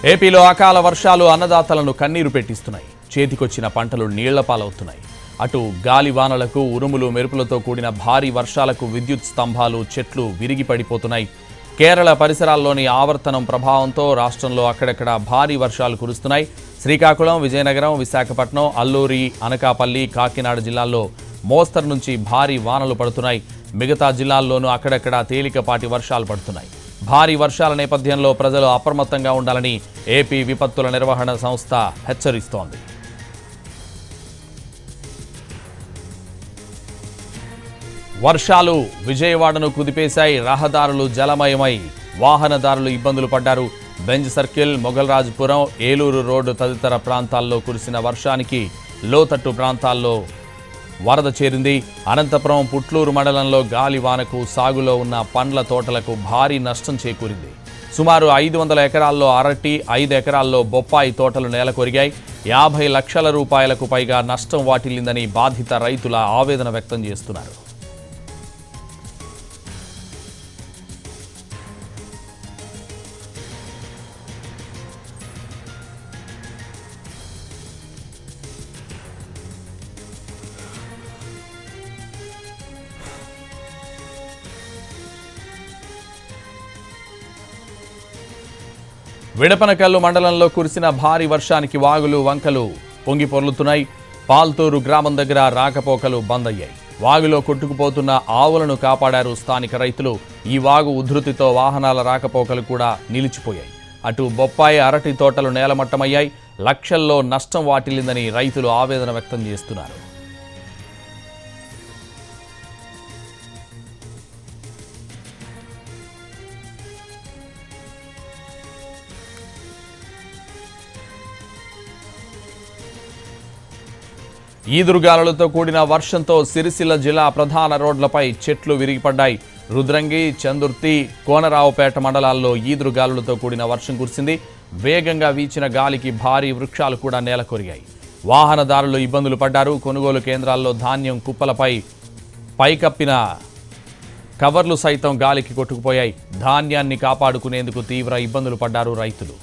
ఏపీలో అకాల వర్షాలు అన్నదాతలను కన్నీరు పెట్టిస్తున్నాయి. చేతికొచ్చిన పంటలు నీళ్లపాలవుతున్నాయి. అటు గాలి వానలకు, ఉరుములు మెరుపులతో కూడిన భారీ వర్షాలకు విద్యుత్ స్తంభాలు, చెట్లు విరిగి పడిపోతున్నాయి. కేరళ పరిసరాల్లోని ఆవర్తనం ప్రభావంతో రాష్ట్రంలో అక్కడక్కడ భారీ వర్షాలు కురుస్తున్నాయి. శ్రీకాకుళం, విజయనగరం, విశాఖపట్నం, అల్లూరి, అనకాపల్లి, కాకినాడ జిల్లాల్లో మోస్తరు నుంచి భారీ వానలు పడుతున్నాయి. మిగతా జిల్లాల్లోనూ అక్కడక్కడ తేలికపాటి వర్షాలు పడుతున్నాయి. భారీ వర్షాల నేపథ్యంలో ప్రజలు అప్రమత్తంగా ఉండాలని ఏపీ విపత్తుల నిర్వహణ సంస్థ హెచ్చరిస్తోంది. వర్షాలు విజయవాడను కుదిపేశాయి. రహదారులు జలమయమై వాహనదారులు ఇబ్బందులు పడ్డారు. Benz circle, Moghalrajpuram, Eluru road తదితర ప్రాంతాల్లో కురిసిన వర్షానికి లోతట్టు ప్రాంతాల్లో వరద చేరింది. అనంతపురం, పుట్లూరు మండలంలో గాలివానకు సాగులో ఉన్న పండ్ల తోటలకు భారీ నష్టం చేకూరింది. సుమారు 500 ఎకరాల్లో అరటి, 5 ఎకరాల్లో బొప్పాయి తోటలు నేలకొరిగాయి. 50 లక్షల రూపాయలకు పైగా నష్టం వాటిల్లిందని బాధిత రైతుల ఆవేదన వ్యక్తం చేస్తున్నారు. విడపనకల్లు మండలంలో కురిసిన భారీ వర్షానికి వాగులు, వంకలు పొంగి పొర్లుతున్నాయి. పాల్తూరు గ్రామం దగ్గర రాకపోకలు బంద్ అయ్యాయి. వాగులో కొట్టుకుపోతున్న ఆవులను కాపాడారు స్థానిక రైతులు. ఈ వాగు ఉధృతితో వాహనాల రాకపోకలు కూడా నిలిచిపోయాయి. అటు బొప్పాయి, అరటి తోటలు నేలమట్టమయ్యాయి. లక్షల్లో నష్టం వాటిల్లిందని రైతులు ఆవేదన వ్యక్తం చేస్తున్నారు. ఈదురుగాలులతో కూడిన వర్షంతో సిరిసిల్ల జిల్లా ప్రధాన రోడ్లపై చెట్లు విరిగిపడ్డాయి. రుద్రంగి, చందుర్తి, కోనరావుపేట మండలాల్లో ఈదురుగాలులతో కూడిన వర్షం కురిసింది. వేగంగా వీచిన గాలికి భారీ వృక్షాలు కూడా నేలకొరిగాయి. వాహనదారులు ఇబ్బందులు పడ్డారు. కొనుగోలు కేంద్రాల్లో ధాన్యం కుప్పలపై పైకప్పిన కవర్లు సైతం గాలికి కొట్టుకుపోయాయి. ధాన్యాన్ని కాపాడుకునేందుకు తీవ్ర ఇబ్బందులు పడ్డారు రైతులు.